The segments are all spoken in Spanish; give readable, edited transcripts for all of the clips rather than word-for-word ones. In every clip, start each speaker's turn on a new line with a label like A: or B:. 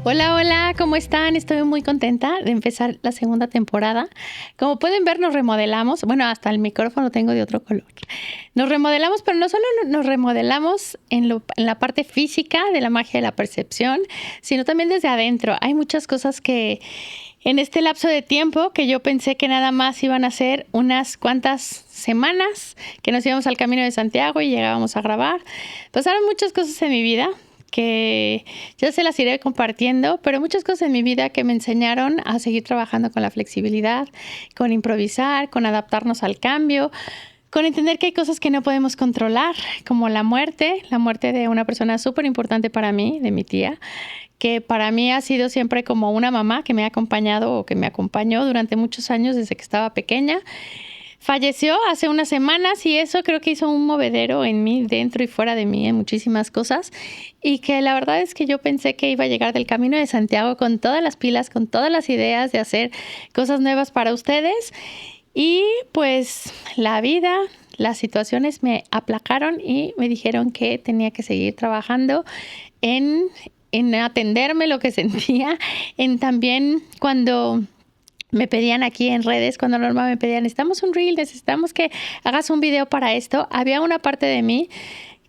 A: Hola, hola, ¿cómo están? Estoy muy contenta de empezar la segunda temporada. Como pueden ver, nos remodelamos. Bueno, hasta el micrófono tengo de otro color. Nos remodelamos, pero no solo nos remodelamos en la parte física de la magia de la percepción, sino también desde adentro. Hay muchas cosas que en este lapso de tiempo que yo pensé que nada más iban a ser unas cuantas semanas que nos íbamos al Camino de Santiago y llegábamos a grabar. Pasaron muchas cosas en mi vida que ya se las iré compartiendo, pero muchas cosas en mi vida que me enseñaron a seguir trabajando con la flexibilidad, con improvisar, con adaptarnos al cambio, con entender que hay cosas que no podemos controlar, como la muerte de una persona súper importante para mí, de mi tía, que para mí ha sido siempre como una mamá que me ha acompañado o que me acompañó durante muchos años desde que estaba pequeña. Falleció hace unas semanas y eso creo que hizo un movedero en mí, dentro y fuera de mí, en muchísimas cosas. Y que la verdad es que yo pensé que iba a llegar del Camino de Santiago con todas las pilas, con todas las ideas de hacer cosas nuevas para ustedes. Y pues la vida, las situaciones me aplacaron y me dijeron que tenía que seguir trabajando en atenderme lo que sentía, en también cuando me pedían aquí en redes, cuando Norma me pedían, necesitamos un reel, necesitamos que hagas un video para esto. Había una parte de mí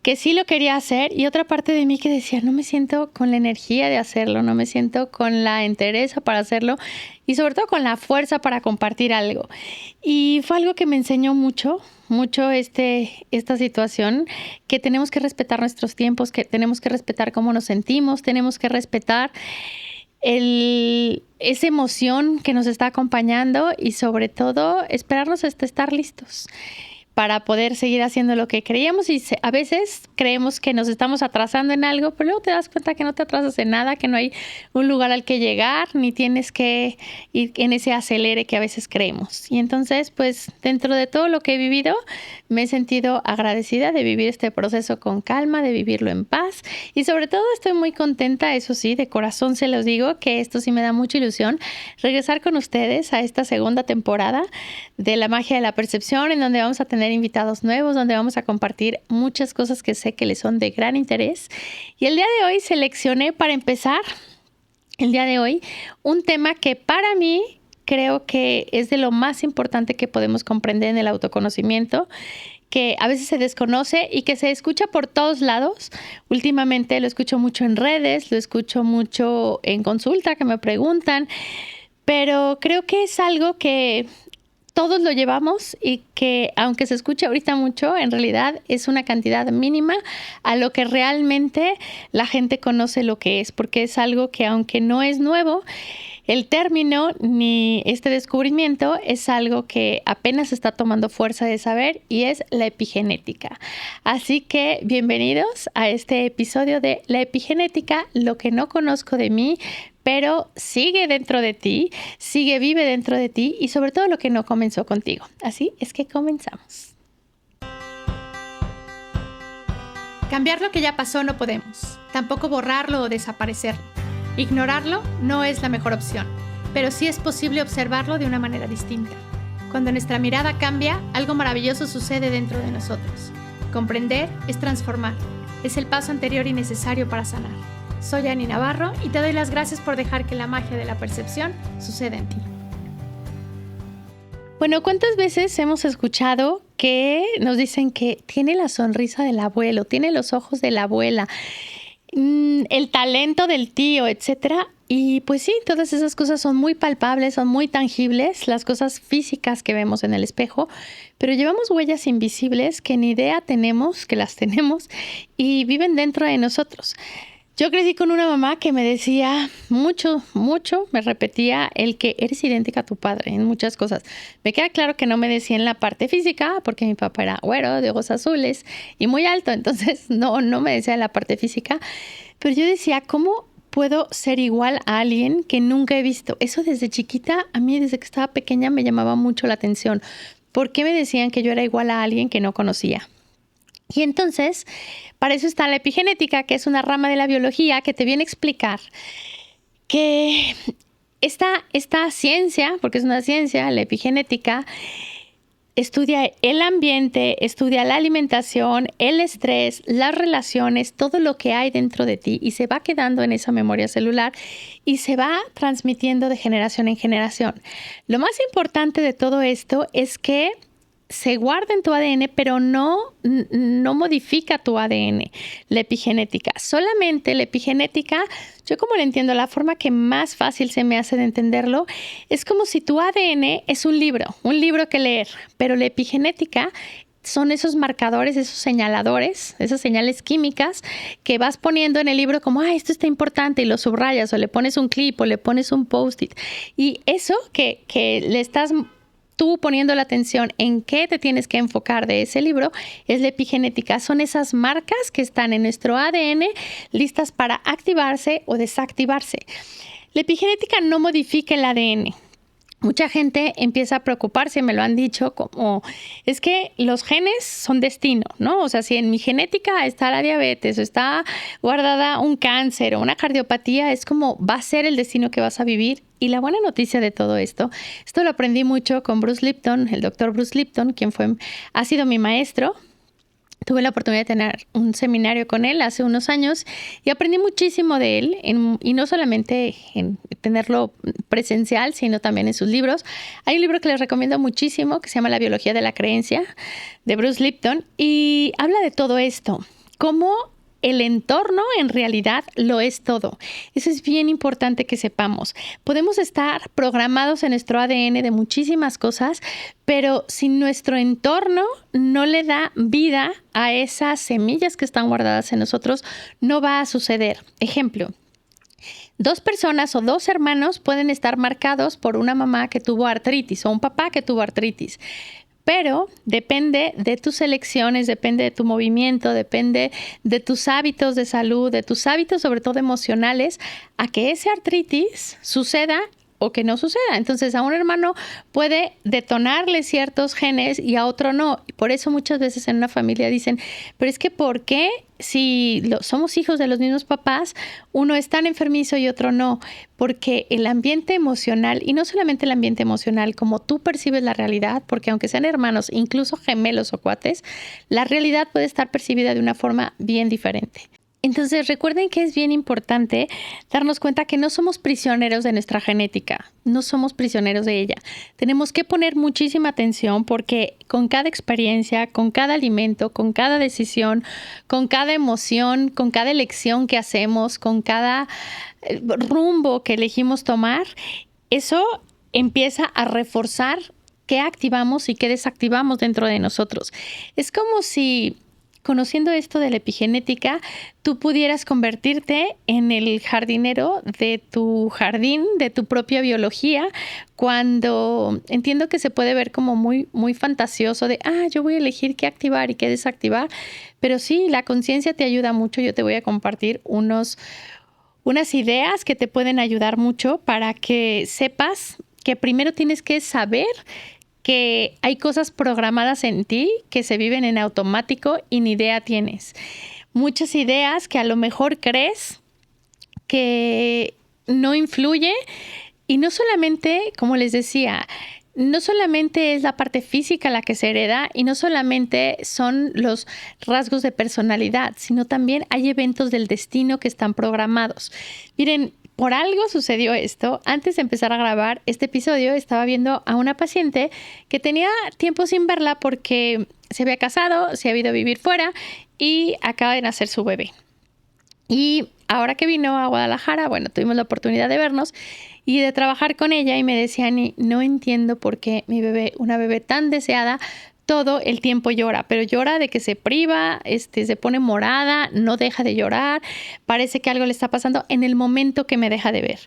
A: que sí lo quería hacer y otra parte de mí que decía, no me siento con la energía de hacerlo, no me siento con la entereza para hacerlo y sobre todo con la fuerza para compartir algo. Y fue algo que me enseñó mucho esta situación, que tenemos que respetar nuestros tiempos, que tenemos que respetar cómo nos sentimos, tenemos que respetar esa emoción que nos está acompañando y sobre todo esperarnos hasta estar listos para poder seguir haciendo lo que creíamos y a veces creemos que nos estamos atrasando en algo, pero luego te das cuenta que no te atrasas en nada, que no hay un lugar al que llegar, ni tienes que ir en ese acelere que a veces creemos. Y entonces, pues, dentro de todo lo que he vivido, me he sentido agradecida de vivir este proceso con calma, de vivirlo en paz y sobre todo estoy muy contenta, eso sí, de corazón se los digo, que esto sí me da mucha ilusión, regresar con ustedes a esta segunda temporada de La Magia de la Percepción, en donde vamos a tener invitados nuevos, donde vamos a compartir muchas cosas que sé que les son de gran interés. Y el día de hoy seleccioné para empezar, el día de hoy, un tema que para mí creo que es de lo más importante que podemos comprender en el autoconocimiento, que a veces se desconoce y que se escucha por todos lados. Últimamente lo escucho mucho en redes, lo escucho mucho en consulta que me preguntan, pero creo que es algo que todos lo llevamos y que aunque se escuche ahorita mucho, en realidad es una cantidad mínima a lo que realmente la gente conoce lo que es, porque es algo que aunque no es nuevo, el término ni este descubrimiento es algo que apenas está tomando fuerza de saber y es la epigenética. Así que bienvenidos a este episodio de La Epigenética, lo que no conozco de mí, pero sigue dentro de ti, vive dentro de ti y sobre todo lo que no comenzó contigo. Así es que comenzamos.
B: Cambiar lo que ya pasó no podemos, tampoco borrarlo o desaparecerlo. Ignorarlo no es la mejor opción, pero sí es posible observarlo de una manera distinta. Cuando nuestra mirada cambia, algo maravilloso sucede dentro de nosotros. Comprender es transformar, es el paso anterior y necesario para sanar. Soy Ani Navarro y te doy las gracias por dejar que la magia de la percepción suceda en ti.
A: Bueno, ¿cuántas veces hemos escuchado que nos dicen que tiene la sonrisa del abuelo, tiene los ojos de la abuela, el talento del tío, etcétera? Y pues sí, todas esas cosas son muy palpables, son muy tangibles, las cosas físicas que vemos en el espejo, pero llevamos huellas invisibles que ni idea tenemos que las tenemos y viven dentro de nosotros. Yo crecí con una mamá que me decía mucho, me repetía el que eres idéntica a tu padre en muchas cosas. Me queda claro que no me decía en la parte física, porque mi papá era güero, de ojos azules y muy alto, entonces no me decía en la parte física. Pero yo decía, ¿cómo puedo ser igual a alguien que nunca he visto? Eso desde chiquita, a mí desde que estaba pequeña me llamaba mucho la atención. ¿Por qué me decían que yo era igual a alguien que no conocía? Y entonces, para eso está la epigenética, que es una rama de la biología que te viene a explicar que esta ciencia, porque es una ciencia, la epigenética, estudia el ambiente, estudia la alimentación, el estrés, las relaciones, todo lo que hay dentro de ti y se va quedando en esa memoria celular y se va transmitiendo de generación en generación. Lo más importante de todo esto es que se guarda en tu ADN, pero no modifica tu ADN, la epigenética. Solamente la epigenética, yo como le entiendo, la forma que más fácil se me hace de entenderlo, es como si tu ADN es un libro que leer, pero la epigenética son esos marcadores, esos señaladores, esas señales químicas que vas poniendo en el libro como, esto está importante y lo subrayas o le pones un clip o le pones un post-it. Y eso que le estás tú poniendo la atención en qué te tienes que enfocar de ese libro es la epigenética. Son esas marcas que están en nuestro ADN listas para activarse o desactivarse. La epigenética no modifica el ADN. Mucha gente empieza a preocuparse, me lo han dicho, como es que los genes son destino, ¿no? O sea, si en mi genética está la diabetes o está guardada un cáncer o una cardiopatía, es como va a ser el destino que vas a vivir. Y la buena noticia de todo esto lo aprendí mucho con Bruce Lipton, el doctor Bruce Lipton, quien ha sido mi maestro. Tuve la oportunidad de tener un seminario con él hace unos años y aprendí muchísimo de él, y no solamente en tenerlo presencial, sino también en sus libros. Hay un libro que les recomiendo muchísimo que se llama La biología de la creencia, de Bruce Lipton, y habla de todo esto, cómo el entorno en realidad lo es todo. Eso es bien importante que sepamos. Podemos estar programados en nuestro ADN de muchísimas cosas, pero si nuestro entorno no le da vida a esas semillas que están guardadas en nosotros, no va a suceder. Ejemplo. 2 personas o 2 hermanos pueden estar marcados por una mamá que tuvo artritis o un papá que tuvo artritis. Pero depende de tus elecciones, depende de tu movimiento, depende de tus hábitos de salud, de tus hábitos sobre todo emocionales, a que ese artritis suceda o que no suceda. Entonces a un hermano puede detonarle ciertos genes y a otro no. Y por eso muchas veces en una familia dicen, pero es que ¿por qué si somos hijos de los mismos papás, uno es tan enfermizo y otro no? Porque el ambiente emocional, y no solamente el ambiente emocional, como tú percibes la realidad, porque aunque sean hermanos, incluso gemelos o cuates, la realidad puede estar percibida de una forma bien diferente. Entonces recuerden que es bien importante darnos cuenta que no somos prisioneros de nuestra genética, no somos prisioneros de ella. Tenemos que poner muchísima atención porque con cada experiencia, con cada alimento, con cada decisión, con cada emoción, con cada elección que hacemos, con cada rumbo que elegimos tomar, eso empieza a reforzar qué activamos y qué desactivamos dentro de nosotros. Es como si, conociendo esto de la epigenética, tú pudieras convertirte en el jardinero de tu jardín, de tu propia biología, cuando entiendo que se puede ver como muy, muy fantasioso de, yo voy a elegir qué activar y qué desactivar, pero sí, la conciencia te ayuda mucho. Yo te voy a compartir unas ideas que te pueden ayudar mucho para que sepas que primero tienes que saber que hay cosas programadas en ti que se viven en automático y ni idea tienes. Muchas ideas que a lo mejor crees que no influye, y no solamente, como les decía, no solamente es la parte física la que se hereda y no solamente son los rasgos de personalidad, sino también hay eventos del destino que están programados. Miren, por algo sucedió esto. Antes de empezar a grabar este episodio, estaba viendo a una paciente que tenía tiempo sin verla porque se había casado, se había ido a vivir fuera y acaba de nacer su bebé. Y ahora que vino a Guadalajara, tuvimos la oportunidad de vernos y de trabajar con ella, y me decía, Ani, no entiendo por qué mi bebé, una bebé tan deseada, todo el tiempo llora, pero llora de que se priva, se pone morada, no deja de llorar, parece que algo le está pasando en el momento que me deja de ver.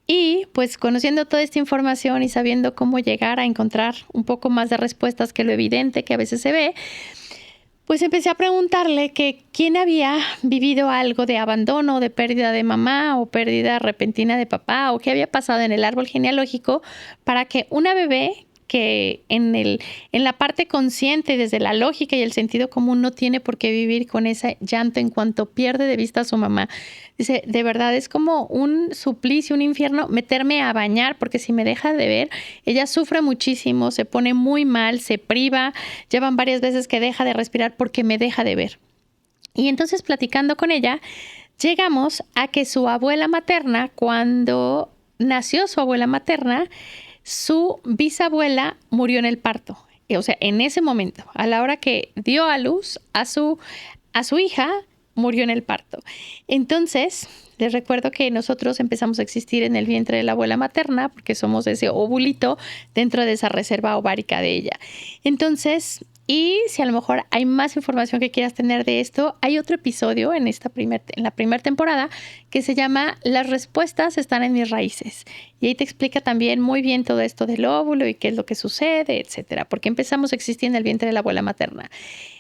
A: Y pues conociendo toda esta información y sabiendo cómo llegar a encontrar un poco más de respuestas que lo evidente que a veces se ve, pues empecé a preguntarle que quién había vivido algo de abandono, de pérdida de mamá o pérdida repentina de papá, o qué había pasado en el árbol genealógico para que una bebé que en la parte consciente, desde la lógica y el sentido común, no tiene por qué vivir con ese llanto en cuanto pierde de vista a su mamá. Dice, de verdad es como un suplicio, un infierno meterme a bañar, porque si me deja de ver, ella sufre muchísimo, se pone muy mal, se priva, llevan varias veces que deja de respirar porque me deja de ver. Y entonces, platicando con ella, llegamos a que su abuela materna, cuando nació su abuela materna, su bisabuela murió en el parto. O sea, en ese momento, a la hora que dio a luz a su hija, murió en el parto. Entonces, les recuerdo que nosotros empezamos a existir en el vientre de la abuela materna porque somos ese ovulito dentro de esa reserva ovárica de ella. Entonces, y si a lo mejor hay más información que quieras tener de esto, hay otro episodio en la primera temporada que se llama Las respuestas están en mis raíces. Y ahí te explica también muy bien todo esto del óvulo y qué es lo que sucede, etcétera, porque empezamos a existir en el vientre de la abuela materna.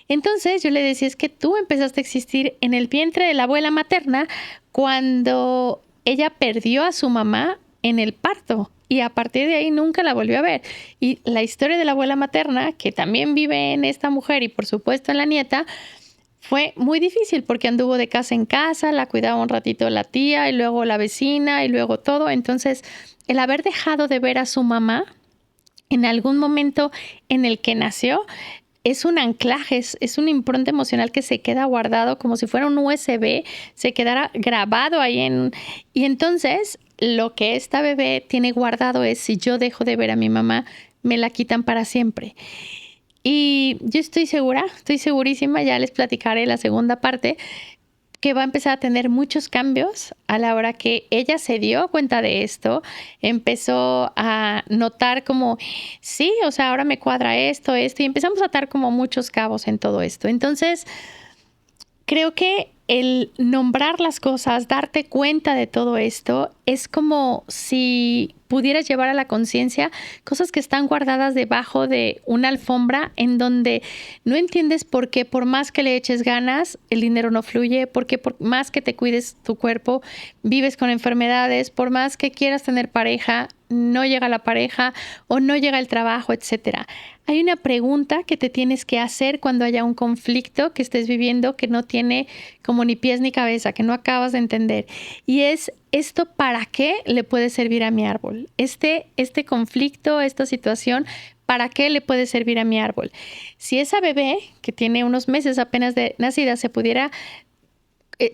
A: Entonces yo le decía, es que tú empezaste a existir en el vientre de la abuela materna cuando ella perdió a su mamá en el parto. Y a partir de ahí nunca la volvió a ver. Y la historia de la abuela materna, que también vive en esta mujer y por supuesto en la nieta, fue muy difícil porque anduvo de casa en casa, la cuidaba un ratito la tía y luego la vecina y luego todo. Entonces, el haber dejado de ver a su mamá en algún momento en el que nació, es un anclaje, es una impronta emocional que se queda guardado como si fuera un USB, se quedara grabado ahí y entonces lo que esta bebé tiene guardado es, si yo dejo de ver a mi mamá, me la quitan para siempre. Y yo estoy segurísima, ya les platicaré la segunda parte, que va a empezar a tener muchos cambios a la hora que ella se dio cuenta de esto, empezó a notar como, sí, o sea, ahora me cuadra esto, y empezamos a atar como muchos cabos en todo esto. Entonces, creo que el nombrar las cosas, darte cuenta de todo esto, es como si pudieras llevar a la conciencia cosas que están guardadas debajo de una alfombra en donde no entiendes por qué, por más que le eches ganas, el dinero no fluye, porque por más que te cuides tu cuerpo, vives con enfermedades, por más que quieras tener pareja, no llega la pareja o no llega el trabajo, etcétera. Hay una pregunta que te tienes que hacer cuando haya un conflicto que estés viviendo que no tiene como ni pies ni cabeza, que no acabas de entender. Y es, ¿esto para qué le puede servir a mi árbol? Este conflicto, esta situación, ¿para qué le puede servir a mi árbol? Si esa bebé, que tiene unos meses apenas de nacida, se pudiera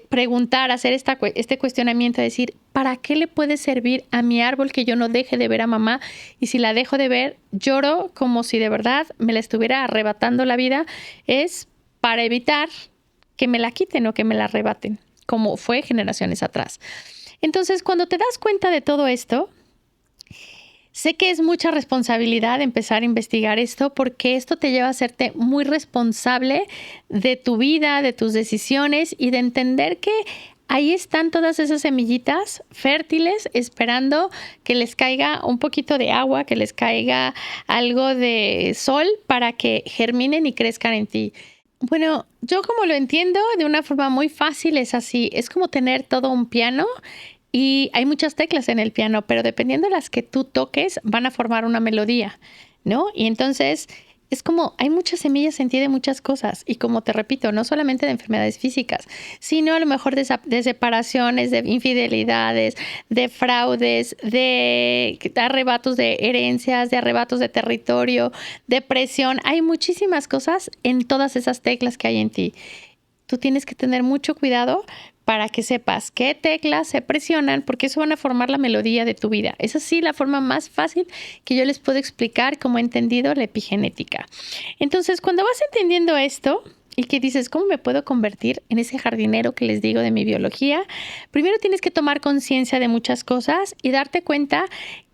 A: preguntar, hacer este cuestionamiento, decir, ¿para qué le puede servir a mi árbol que yo no deje de ver a mamá? Y si la dejo de ver, lloro como si de verdad me la estuviera arrebatando la vida, es para evitar que me la quiten o que me la arrebaten, como fue generaciones atrás. Entonces, cuando te das cuenta de todo esto, sé que es mucha responsabilidad empezar a investigar esto porque esto te lleva a hacerte muy responsable de tu vida, de tus decisiones y de entender que ahí están todas esas semillitas fértiles esperando que les caiga un poquito de agua, que les caiga algo de sol para que germinen y crezcan en ti. Bueno, yo como lo entiendo de una forma muy fácil es así, es como tener todo un piano. Y hay muchas teclas en el piano, pero dependiendo de las que tú toques, van a formar una melodía, ¿no? Y entonces es como hay muchas semillas en ti de muchas cosas. Y como te repito, no solamente de enfermedades físicas, sino a lo mejor de separaciones, de infidelidades, de fraudes, de arrebatos de herencias, de arrebatos de territorio, depresión. Hay muchísimas cosas en todas esas teclas que hay en ti. Tú tienes que tener mucho cuidado para que sepas qué teclas se presionan, porque eso van a formar la melodía de tu vida. Es así la forma más fácil que yo les puedo explicar cómo he entendido la epigenética. Entonces, cuando vas entendiendo esto y que dices, ¿cómo me puedo convertir en ese jardinero que les digo de mi biología? Primero tienes que tomar conciencia de muchas cosas y darte cuenta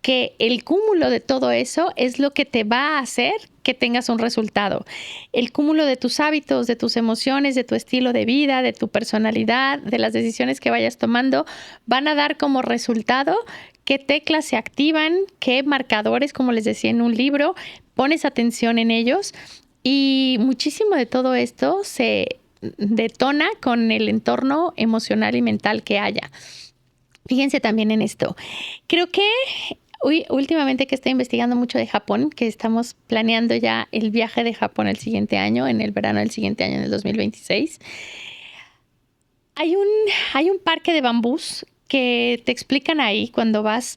A: que el cúmulo de todo eso es lo que te va a hacer que tengas un resultado. El cúmulo de tus hábitos, de tus emociones, de tu estilo de vida, de tu personalidad, de las decisiones que vayas tomando, van a dar como resultado qué teclas se activan, qué marcadores, como les decía en un libro, pones atención en ellos. Y muchísimo de todo esto se detona con el entorno emocional y mental que haya. Fíjense también en esto. Creo que Últimamente que estoy investigando mucho de Japón, que estamos planeando ya el viaje de Japón el siguiente año, en el verano del siguiente año, en el 2026. Hay un parque de bambús que te explican ahí cuando vas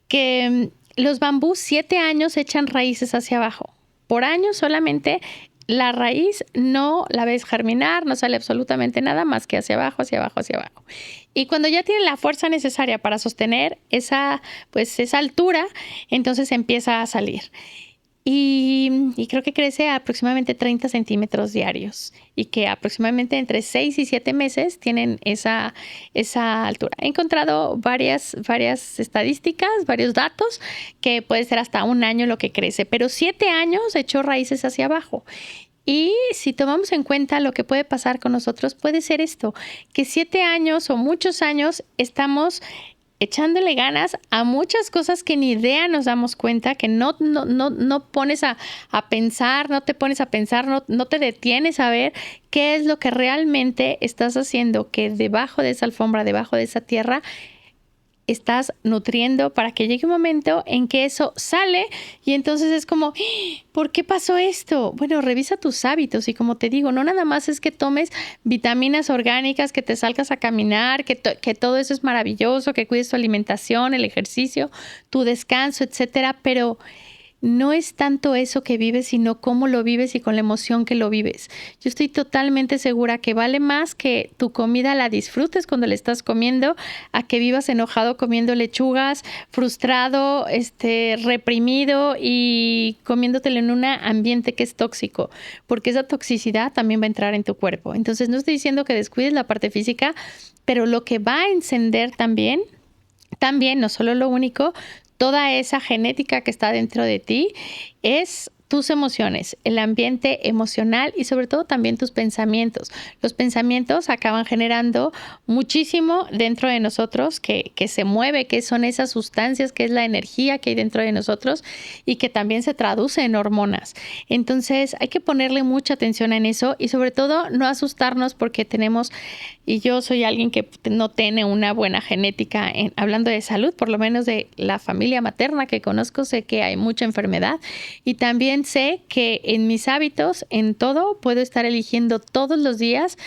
A: que los bambús 7 años echan raíces hacia abajo. Por año solamente la raíz no la ves germinar, no sale absolutamente nada más que hacia abajo, hacia abajo, hacia abajo. Y cuando ya tiene la fuerza necesaria para sostener esa altura, entonces empieza a salir. Y creo que crece a aproximadamente 30 centímetros diarios y que aproximadamente entre 6 y 7 meses tienen esa altura. He encontrado varias estadísticas, varios datos que puede ser hasta 1 año lo que crece, pero 7 años echó raíces hacia abajo. Y si tomamos en cuenta lo que puede pasar con nosotros, puede ser esto, que 7 años o muchos años estamos echándole ganas a muchas cosas que ni idea nos damos cuenta, que no pones a pensar, no te pones a pensar, no te detienes a ver qué es lo que realmente estás haciendo, que debajo de esa alfombra, debajo de esa tierra, estás nutriendo para que llegue un momento en que eso sale y entonces es como, ¿por qué pasó esto? Bueno, revisa tus hábitos y como te digo, no nada más es que tomes vitaminas orgánicas, que te salgas a caminar, que todo eso es maravilloso, que cuides tu alimentación, el ejercicio, tu descanso, etcétera, pero no es tanto eso que vives, sino cómo lo vives y con la emoción que lo vives. Yo estoy totalmente segura que vale más que tu comida la disfrutes cuando la estás comiendo, a que vivas enojado comiendo lechugas, frustrado, reprimido y comiéndotelo en un ambiente que es tóxico, porque esa toxicidad también va a entrar en tu cuerpo. Entonces no estoy diciendo que descuides la parte física, pero lo que va a encender también, no solo lo único, toda esa genética que está dentro de ti es tus emociones, el ambiente emocional y sobre todo también tus pensamientos. Los pensamientos acaban generando muchísimo dentro de nosotros que se mueve, que son esas sustancias, que es la energía que hay dentro de nosotros y que también se traduce en hormonas. Entonces hay que ponerle mucha atención en eso y sobre todo no asustarnos porque tenemos, y yo soy alguien que no tiene una buena genética, hablando de salud, por lo menos de la familia materna que conozco, sé que hay mucha enfermedad y también sé que en mis hábitos, en todo, puedo estar eligiendo todos los días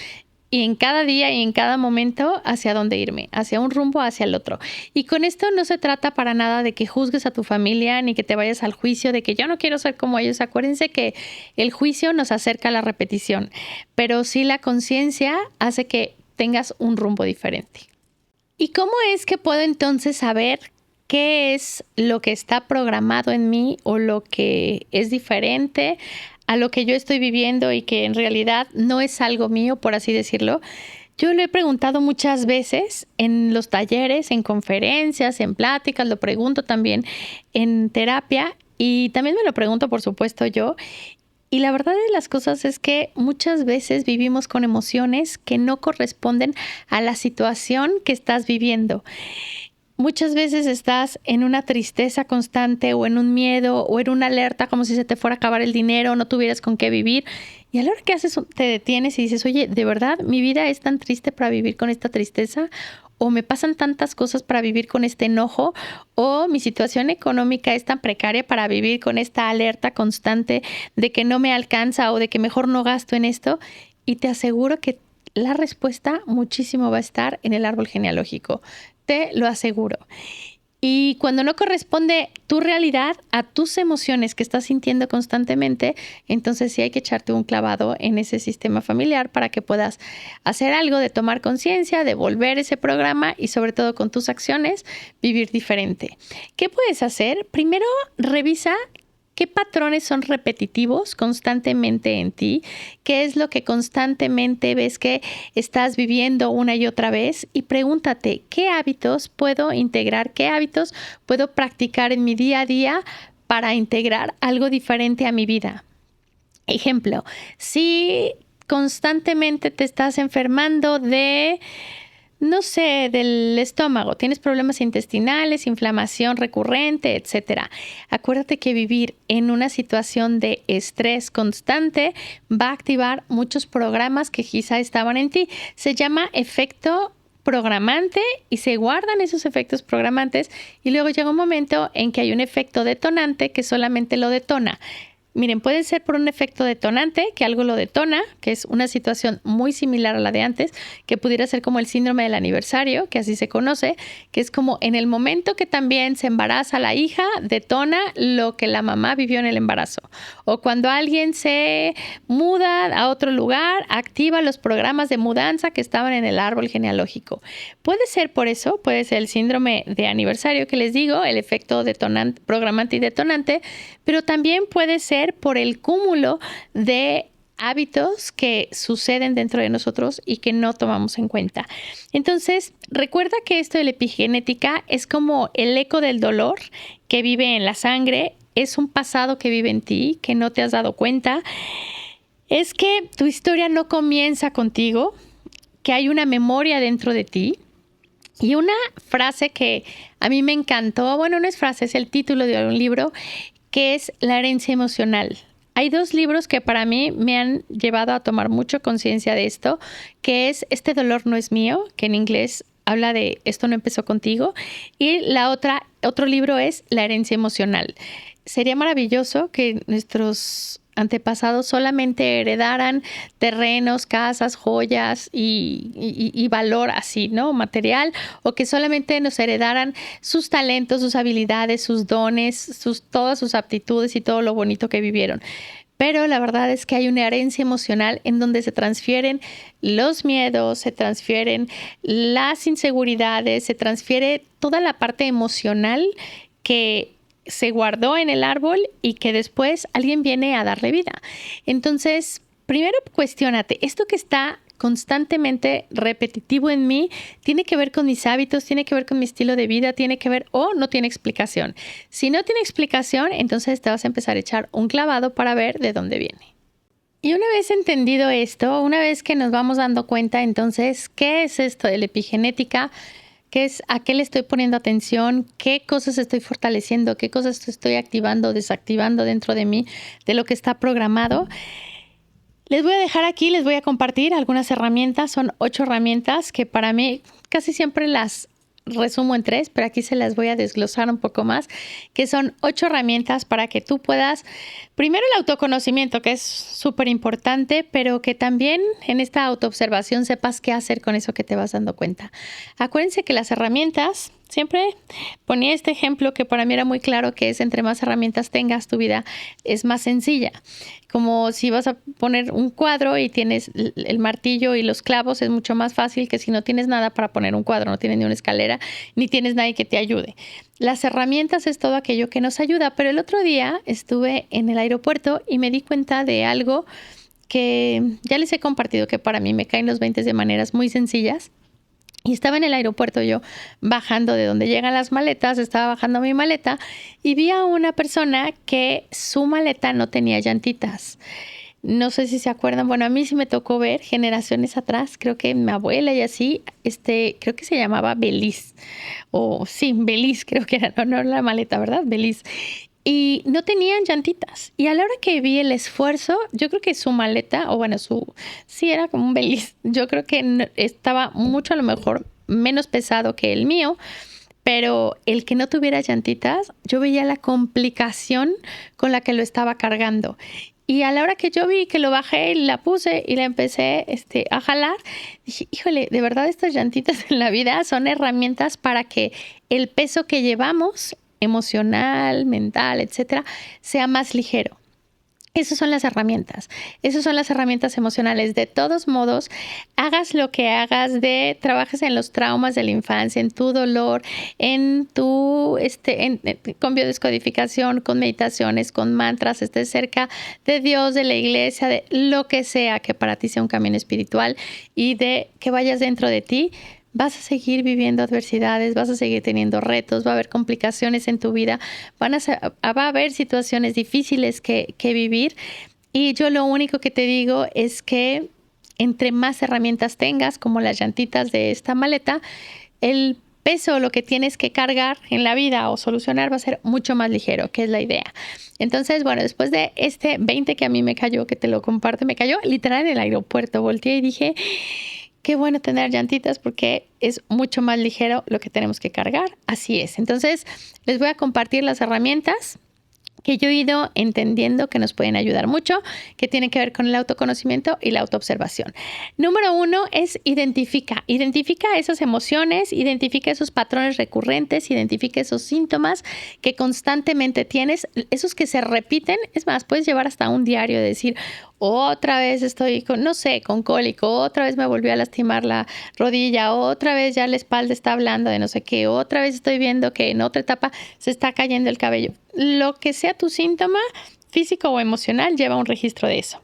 A: y en cada día y en cada momento hacia dónde irme, hacia un rumbo, hacia el otro. Y con esto no se trata para nada de que juzgues a tu familia ni que te vayas al juicio de que yo no quiero ser como ellos. Acuérdense que el juicio nos acerca a la repetición, pero sí la conciencia hace que tengas un rumbo diferente. ¿Y cómo es que puedo entonces saber qué es lo que está programado en mí o lo que es diferente a lo que yo estoy viviendo y que en realidad no es algo mío, por así decirlo? Yo lo he preguntado muchas veces en los talleres, en conferencias, en pláticas, lo pregunto también en terapia y también me lo pregunto, por supuesto, yo. Y la verdad de las cosas es que muchas veces vivimos con emociones que no corresponden a la situación que estás viviendo. Muchas veces estás en una tristeza constante o en un miedo o en una alerta como si se te fuera a acabar el dinero, no tuvieras con qué vivir. Y a la hora que haces, te detienes y dices, oye, ¿de verdad mi vida es tan triste para vivir con esta tristeza? ¿O me pasan tantas cosas para vivir con este enojo? ¿O mi situación económica es tan precaria para vivir con esta alerta constante de que no me alcanza o de que mejor no gasto en esto? Y te aseguro que la respuesta muchísimo va a estar en el árbol genealógico. Te lo aseguro. Y cuando no corresponde tu realidad a tus emociones que estás sintiendo constantemente, entonces sí hay que echarte un clavado en ese sistema familiar para que puedas hacer algo de tomar conciencia, de volver ese programa y sobre todo con tus acciones vivir diferente. ¿Qué puedes hacer? Primero, revisa ¿qué patrones son repetitivos constantemente en ti? ¿Qué es lo que constantemente ves que estás viviendo una y otra vez? Y pregúntate, ¿qué hábitos puedo integrar? ¿Qué hábitos puedo practicar en mi día a día para integrar algo diferente a mi vida? Ejemplo, si constantemente te estás enfermando de, no sé, del estómago, tienes problemas intestinales, inflamación recurrente, etcétera. Acuérdate que vivir en una situación de estrés constante va a activar muchos programas que quizá estaban en ti. Se llama efecto programante y se guardan esos efectos programantes y luego llega un momento en que hay un efecto detonante que solamente lo detona. Miren, puede ser por un efecto detonante, que algo lo detona, que es una situación muy similar a la de antes, que pudiera ser como el síndrome del aniversario, que así se conoce, que es como en el momento que también se embaraza la hija, detona lo que la mamá vivió en el embarazo. O cuando alguien se muda a otro lugar, activa los programas de mudanza que estaban en el árbol genealógico. Puede ser por eso, puede ser el síndrome de aniversario que les digo, el efecto detonante, programante y detonante, pero también puede ser por el cúmulo de hábitos que suceden dentro de nosotros y que no tomamos en cuenta. Entonces, recuerda que esto de la epigenética es como el eco del dolor que vive en la sangre, es un pasado que vive en ti, que no te has dado cuenta. Es que tu historia no comienza contigo, que hay una memoria dentro de ti. Y una frase que a mí me encantó, bueno, no es frase, es el título de un libro, que es La herencia emocional. Hay 2 libros que para mí me han llevado a tomar mucha conciencia de esto, que es Este dolor no es mío, que en inglés habla de Esto no empezó contigo, y otro libro es La herencia emocional. Sería maravilloso que nuestros antepasados solamente heredaran terrenos, casas, joyas y valor así, ¿no? Material, o que solamente nos heredaran sus talentos, sus habilidades, sus dones, todas sus aptitudes y todo lo bonito que vivieron. Pero la verdad es que hay una herencia emocional en donde se transfieren los miedos, se transfieren las inseguridades, se transfiere toda la parte emocional que se guardó en el árbol y que después alguien viene a darle vida. Entonces, primero cuestiónate, esto que está constantemente repetitivo en mí, tiene que ver con mis hábitos, tiene que ver con mi estilo de vida, tiene que ver o no tiene explicación. Si no tiene explicación, entonces te vas a empezar a echar un clavado para ver de dónde viene. Y una vez entendido esto, una vez que nos vamos dando cuenta, entonces, ¿qué es esto de la epigenética? ¿Qué es, a qué le estoy poniendo atención? ¿Qué cosas estoy fortaleciendo? ¿Qué cosas estoy activando o desactivando dentro de mí de lo que está programado? Les voy a dejar aquí, les voy a compartir algunas herramientas. Son 8 herramientas que para mí casi siempre las resumo en 3, pero aquí se las voy a desglosar un poco más, que son 8 herramientas para que tú puedas, primero el autoconocimiento, que es súper importante, pero que también en esta autoobservación sepas qué hacer con eso que te vas dando cuenta. Acuérdense que las herramientas, siempre ponía este ejemplo que para mí era muy claro, que es entre más herramientas tengas, tu vida es más sencilla. Como si vas a poner un cuadro y tienes el martillo y los clavos, es mucho más fácil que si no tienes nada para poner un cuadro, no tienes ni una escalera, ni tienes nadie que te ayude. Las herramientas es todo aquello que nos ayuda, pero el otro día estuve en el aeropuerto y me di cuenta de algo que ya les he compartido, que para mí me caen los 20 de maneras muy sencillas. Y estaba en el aeropuerto yo bajando de donde llegan las maletas, estaba bajando mi maleta y vi a una persona que su maleta no tenía llantitas. No sé si se acuerdan, bueno, a mí sí me tocó ver generaciones atrás, creo que mi abuela y así, creo que se llamaba Beliz, o sí, Beliz creo que era, no la maleta, ¿verdad? Beliz. Y no tenían llantitas. Y a la hora que vi el esfuerzo, yo creo que su maleta, o bueno, sí era como un Beliz. Yo creo que estaba mucho a lo mejor menos pesado que el mío, pero el que no tuviera llantitas, yo veía la complicación con la que lo estaba cargando. Y a la hora que yo vi que lo bajé, la puse y la empecé a jalar, dije, híjole, de verdad estas llantitas en la vida son herramientas para que el peso que llevamos emocional, mental, etcétera, sea más ligero. Esas son las herramientas. Esas son las herramientas emocionales. De todos modos, hagas lo que hagas, trabajes en los traumas de la infancia, en tu dolor, en tu, con biodescodificación, con meditaciones, con mantras, estés cerca de Dios, de la iglesia, de lo que sea que para ti sea un camino espiritual y de que vayas dentro de ti. Vas a seguir viviendo adversidades, vas a seguir teniendo retos, va a haber complicaciones en tu vida, va a haber situaciones difíciles que vivir. Y yo lo único que te digo es que entre más herramientas tengas, como las llantitas de esta maleta, el peso, lo que tienes que cargar en la vida o solucionar va a ser mucho más ligero, que es la idea. Entonces, bueno, después de 20 que a mí me cayó, que te lo comparto, me cayó literal en el aeropuerto, volteé y dije, qué bueno tener llantitas porque es mucho más ligero lo que tenemos que cargar. Así es. Entonces, les voy a compartir las herramientas que yo he ido entendiendo que nos pueden ayudar mucho, que tienen que ver con el autoconocimiento y la autoobservación. Número 1 es identifica esas emociones, identifica esos patrones recurrentes, identifica esos síntomas que constantemente tienes, esos que se repiten. Es más, puedes llevar hasta un diario de decir, otra vez estoy con cólico, otra vez me volvió a lastimar la rodilla, otra vez ya la espalda está hablando de no sé qué, otra vez estoy viendo que en otra etapa se está cayendo el cabello. Lo que sea tu síntoma, físico o emocional, lleva un registro de eso.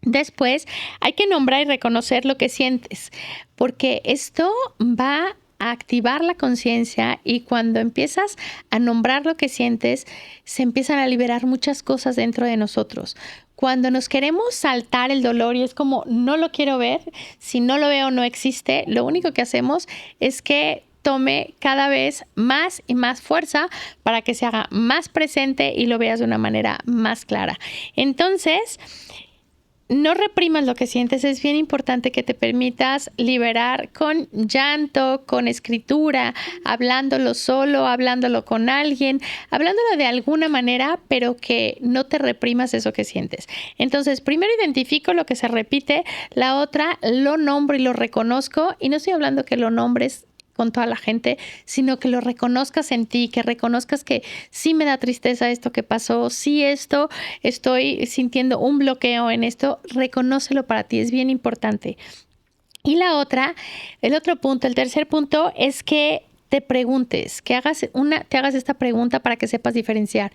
A: Después, hay que nombrar y reconocer lo que sientes, porque esto va a activar la conciencia, y cuando empiezas a nombrar lo que sientes, se empiezan a liberar muchas cosas dentro de nosotros. Cuando nos queremos saltar el dolor y es como, no lo quiero ver, si no lo veo no existe, lo único que hacemos es que tome cada vez más y más fuerza para que se haga más presente y lo veas de una manera más clara. Entonces, no reprimas lo que sientes. Es bien importante que te permitas liberar con llanto, con escritura, hablándolo solo, hablándolo con alguien, hablándolo de alguna manera, pero que no te reprimas eso que sientes. Entonces, primero identifico lo que se repite, la otra lo nombro y lo reconozco, y no estoy hablando que lo nombres con toda la gente, sino que lo reconozcas en ti, que reconozcas que sí me da tristeza esto que pasó, sí esto, estoy sintiendo un bloqueo en esto, reconócelo para ti, es bien importante. Y el tercer punto es que te preguntes, te hagas esta pregunta para que sepas diferenciar.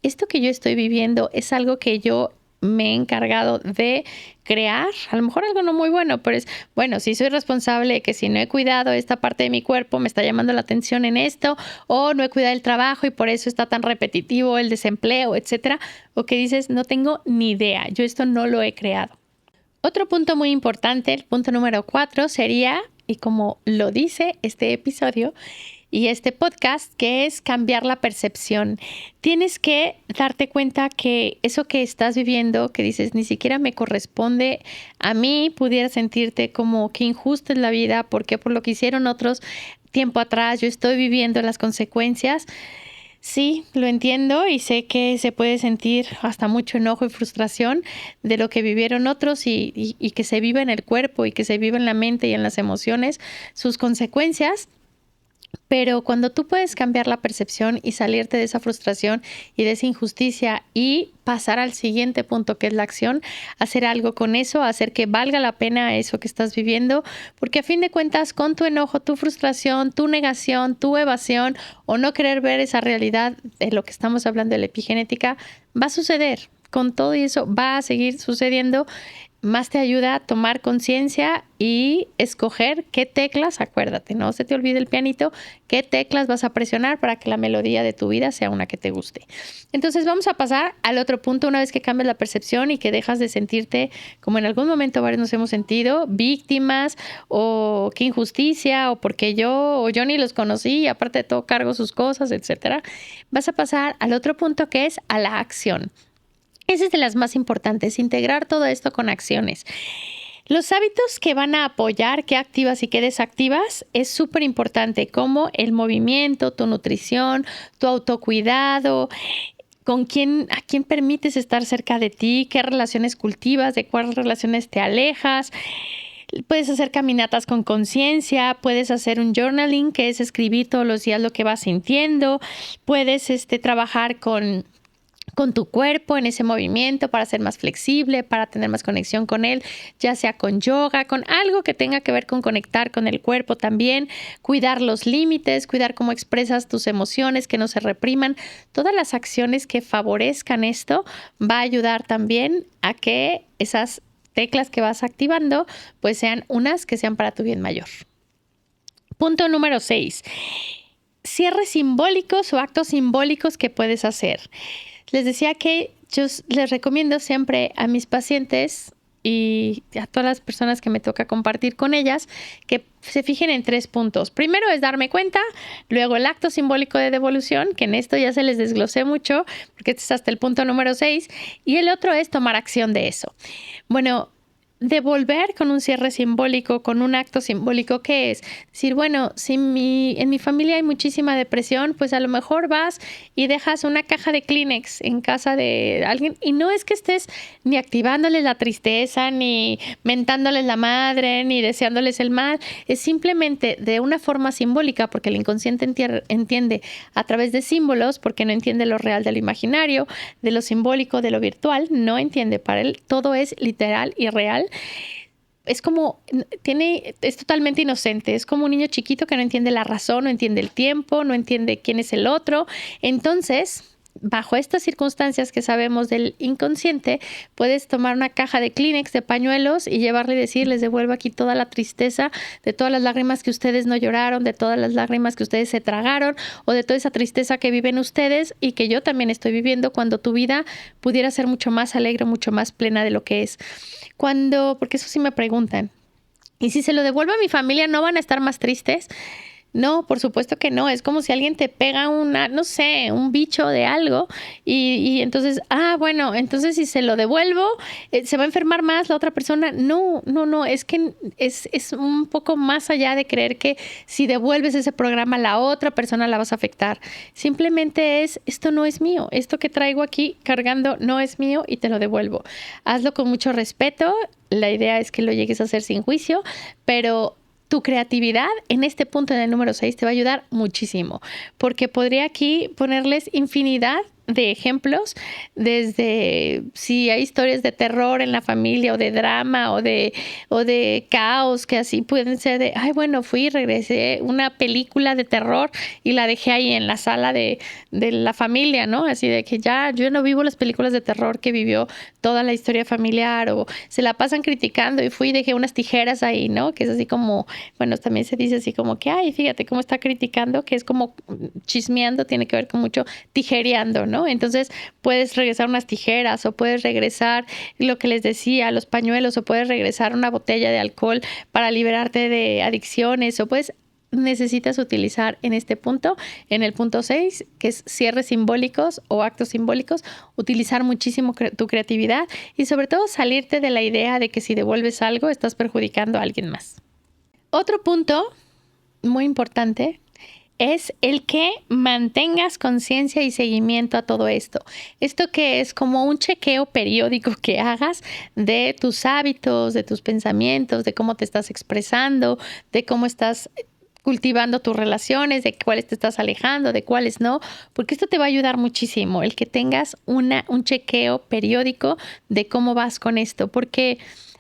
A: ¿Esto que yo estoy viviendo es algo que yo me he encargado de crear? A lo mejor algo no muy bueno, pero es, bueno, si soy responsable de que si no he cuidado esta parte de mi cuerpo, me está llamando la atención en esto, o no he cuidado el trabajo y por eso está tan repetitivo el desempleo, etcétera, o que dices, no tengo ni idea, yo esto no lo he creado. Otro punto muy importante, el punto número 4 sería, y como lo dice este episodio y este podcast, que es cambiar la percepción. Tienes que darte cuenta que eso que estás viviendo, que dices, ni siquiera me corresponde a mí, pudiera sentirte como que injusta es la vida, porque por lo que hicieron otros tiempo atrás, yo estoy viviendo las consecuencias. Sí, lo entiendo y sé que se puede sentir hasta mucho enojo y frustración de lo que vivieron otros y que se vive en el cuerpo y que se vive en la mente y en las emociones sus consecuencias. Pero cuando tú puedes cambiar la percepción y salirte de esa frustración y de esa injusticia y pasar al siguiente punto, que es la acción, hacer algo con eso, hacer que valga la pena eso que estás viviendo, porque a fin de cuentas con tu enojo, tu frustración, tu negación, tu evasión o no querer ver esa realidad de lo que estamos hablando de la epigenética, va a suceder. Con todo eso va a seguir sucediendo. Más te ayuda a tomar conciencia y escoger qué teclas, acuérdate, no se te olvide el pianito, qué teclas vas a presionar para que la melodía de tu vida sea una que te guste. Entonces vamos a pasar al otro punto. Una vez que cambias la percepción y que dejas de sentirte como en algún momento varios nos hemos sentido, víctimas o qué injusticia o porque yo ni los conocí y aparte de todo cargo sus cosas, etcétera, vas a pasar al otro punto, que es a la acción. Esa es de las más importantes, integrar todo esto con acciones. Los hábitos que van a apoyar, qué activas y qué desactivas, es súper importante, como el movimiento, tu nutrición, tu autocuidado, a quién permites estar cerca de ti, qué relaciones cultivas, de cuáles relaciones te alejas. Puedes hacer caminatas con conciencia, puedes hacer un journaling, que es escribir todos los días lo que vas sintiendo, puedes trabajar con tu cuerpo en ese movimiento para ser más flexible, para tener más conexión con él, ya sea con yoga, con algo que tenga que ver con conectar con el cuerpo también, cuidar los límites, cuidar cómo expresas tus emociones, que no se repriman. Todas las acciones que favorezcan esto va a ayudar también a que esas teclas que vas activando pues sean unas que sean para tu bien mayor. Punto número 6. Cierres simbólicos o actos simbólicos que puedes hacer. Les decía que yo les recomiendo siempre a mis pacientes y a todas las personas que me toca compartir con ellas que se fijen en 3 puntos. Primero es darme cuenta, luego el acto simbólico de devolución, que en esto ya se les desglosé mucho, porque este es hasta el punto número 6, y el otro es tomar acción de eso. Bueno, devolver con un cierre simbólico, con un acto simbólico, ¿qué es? Decir, bueno, si en mi familia hay muchísima depresión, pues a lo mejor vas y dejas una caja de Kleenex en casa de alguien, y no es que estés ni activándoles la tristeza, ni mentándoles la madre, ni deseándoles el mal, es simplemente de una forma simbólica, porque el inconsciente entiende a través de símbolos, porque no entiende lo real de lo imaginario, de lo simbólico, de lo virtual, no entiende. Para él todo es literal y real. Es como, es totalmente inocente, es como un niño chiquito que no entiende la razón, no entiende el tiempo, no entiende quién es el otro. Entonces, bajo estas circunstancias que sabemos del inconsciente, puedes tomar una caja de Kleenex, de pañuelos, y llevarle y decir, les devuelvo aquí toda la tristeza, de todas las lágrimas que ustedes no lloraron, de todas las lágrimas que ustedes se tragaron, o de toda esa tristeza que viven ustedes y que yo también estoy viviendo, cuando tu vida pudiera ser mucho más alegre, mucho más plena de lo que es. Porque eso sí me preguntan, ¿y si se lo devuelvo a mi familia, no van a estar más tristes? No, por supuesto que no. Es como si alguien te pega no sé, un bicho de algo y entonces, bueno, entonces si se lo devuelvo, ¿se va a enfermar más la otra persona? No, es que es un poco más allá de creer que si devuelves ese programa, la otra persona la vas a afectar. Simplemente esto no es mío, esto que traigo aquí cargando no es mío y te lo devuelvo. Hazlo con mucho respeto. La idea es que lo llegues a hacer sin juicio, pero tu creatividad en este punto, en el número 6, te va a ayudar muchísimo, porque podría aquí ponerles infinidad de ejemplos, desde si hay historias de terror en la familia, o de drama, o de caos, que así pueden ser de, fui y regresé una película de terror y la dejé ahí en la sala de la familia, ¿no? Así de que yo no vivo las películas de terror que vivió toda la historia familiar, o se la pasan criticando y fui y dejé unas tijeras ahí, ¿no? Que es así como, también se dice así como que, fíjate cómo está criticando, que es como chismeando, tiene que ver con mucho tijereando, ¿no? Entonces puedes regresar unas tijeras, o puedes regresar lo que les decía, los pañuelos, o puedes regresar una botella de alcohol para liberarte de adicciones, o necesitas utilizar en este punto, en el punto 6, que es cierres simbólicos o actos simbólicos, utilizar muchísimo tu creatividad y sobre todo salirte de la idea de que si devuelves algo estás perjudicando a alguien más. Otro punto muy importante es el que mantengas conciencia y seguimiento a todo esto. Esto que es como un chequeo periódico que hagas de tus hábitos, de tus pensamientos, de cómo te estás expresando, de cómo estás cultivando tus relaciones, de cuáles te estás alejando, de cuáles no, porque esto te va a ayudar muchísimo, el que tengas un chequeo periódico de cómo vas con esto, porque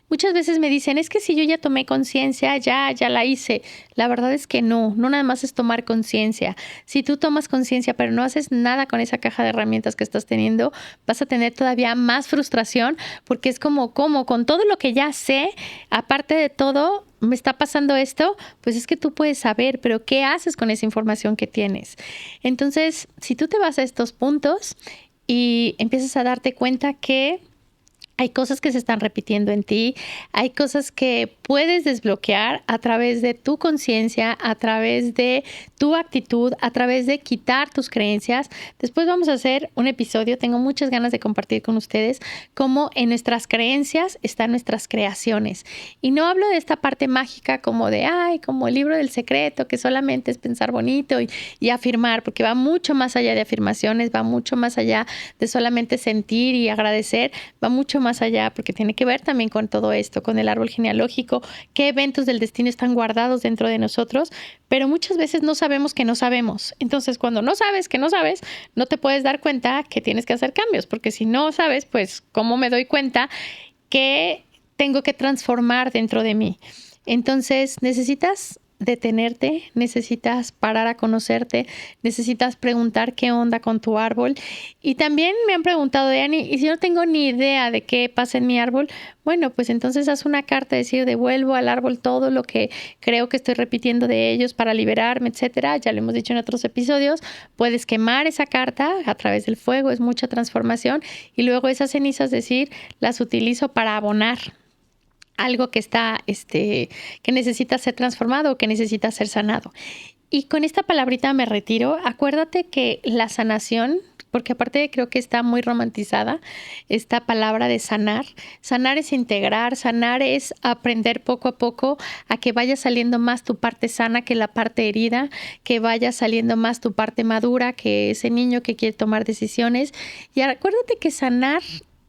A: muchas veces me dicen, es que si yo ya tomé conciencia, ya la hice. La verdad es que no nada más es tomar conciencia. Si tú tomas conciencia pero no haces nada con esa caja de herramientas que estás teniendo, vas a tener todavía más frustración, porque es como con todo lo que ya sé, aparte de todo, me está pasando esto, pues es que tú puedes saber, pero ¿qué haces con esa información que tienes? Entonces, si tú te vas a estos puntos y empiezas a darte cuenta que hay cosas que se están repitiendo en ti, hay cosas que puedes desbloquear a través de tu conciencia, a través de tu actitud, a través de quitar tus creencias. Después vamos a hacer un episodio, tengo muchas ganas de compartir con ustedes cómo en nuestras creencias están nuestras creaciones. Y no hablo de esta parte mágica como como el libro del secreto, que solamente es pensar bonito y afirmar, porque va mucho más allá de afirmaciones, va mucho más allá de solamente sentir y agradecer, va mucho más allá, porque tiene que ver también con todo esto, con el árbol genealógico, qué eventos del destino están guardados dentro de nosotros, pero muchas veces no sabemos que no sabemos. Entonces, cuando no sabes que no sabes, no te puedes dar cuenta que tienes que hacer cambios, porque si no sabes, pues, ¿cómo me doy cuenta que tengo que transformar dentro de mí? Entonces, necesitas detenerte, necesitas parar a conocerte, necesitas preguntar qué onda con tu árbol. Y también me han preguntado, Ani, ¿y si no tengo ni idea de qué pasa en mi árbol? Bueno, pues entonces haz una carta, decir, devuelvo al árbol todo lo que creo que estoy repitiendo de ellos para liberarme, etcétera. Ya lo hemos dicho en otros episodios. Puedes quemar esa carta a través del fuego, es mucha transformación. Y luego esas cenizas, decir, las utilizo para abonar algo que está, que necesita ser transformado o que necesita ser sanado. Y con esta palabrita me retiro. Acuérdate que la sanación porque aparte creo que está muy romantizada esta palabra de sanar. Sanar es integrar, sanar es aprender poco a poco a que vaya saliendo más tu parte sana que la parte herida, que vaya saliendo más tu parte madura que ese niño que quiere tomar decisiones. Y acuérdate que sanar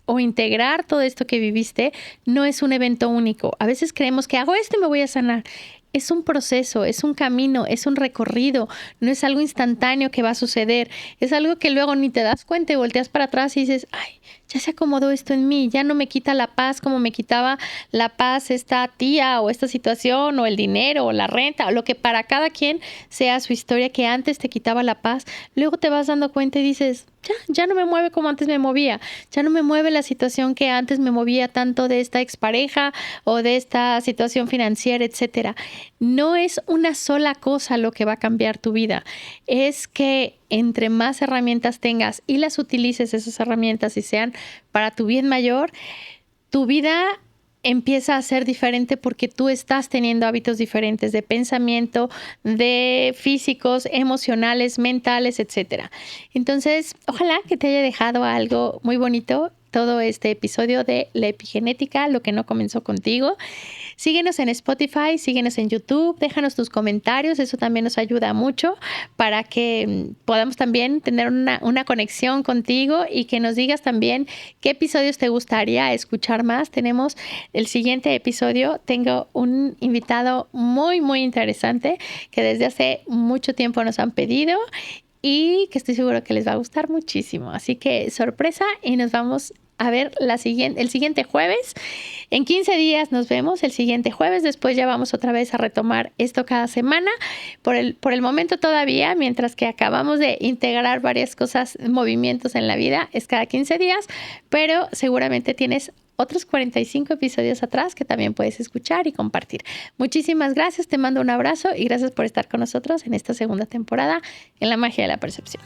A: o integrar todo esto que viviste no es un evento único. A veces creemos que hago esto y me voy a sanar. Es un proceso, es un camino, es un recorrido, no es algo instantáneo que va a suceder, es algo que luego ni te das cuenta y volteas para atrás y dices, ay, ya se acomodó esto en mí, ya no me quita la paz como me quitaba la paz esta tía o esta situación o el dinero o la renta o lo que para cada quien sea su historia que antes te quitaba la paz. Luego te vas dando cuenta y dices, ya no me mueve como antes me movía, ya no me mueve la situación que antes me movía tanto de esta expareja o de esta situación financiera, etcétera. No es una sola cosa lo que va a cambiar tu vida, es que entre más herramientas tengas y las utilices esas herramientas y sean para tu bien mayor, tu vida empieza a ser diferente porque tú estás teniendo hábitos diferentes de pensamiento, de físicos, emocionales, mentales, etcétera. Entonces, ojalá que te haya dejado algo muy bonito todo este episodio de la epigenética, lo que no comenzó contigo. Síguenos en Spotify, síguenos en YouTube, déjanos tus comentarios, eso también nos ayuda mucho para que podamos también tener una conexión contigo y que nos digas también qué episodios te gustaría escuchar más. Tenemos el siguiente episodio, tengo un invitado muy, muy interesante que desde hace mucho tiempo nos han pedido y que estoy seguro que les va a gustar muchísimo. Así que sorpresa y nos vamos a ver el siguiente jueves. En 15 días nos vemos el siguiente jueves. Después ya vamos otra vez a retomar esto cada semana. Por el momento todavía, mientras que acabamos de integrar varias cosas, movimientos en la vida, es cada 15 días, pero seguramente tienes otros 45 episodios atrás que también puedes escuchar y compartir. Muchísimas gracias, te mando un abrazo y gracias por estar con nosotros en esta segunda temporada en La Magia de la Percepción.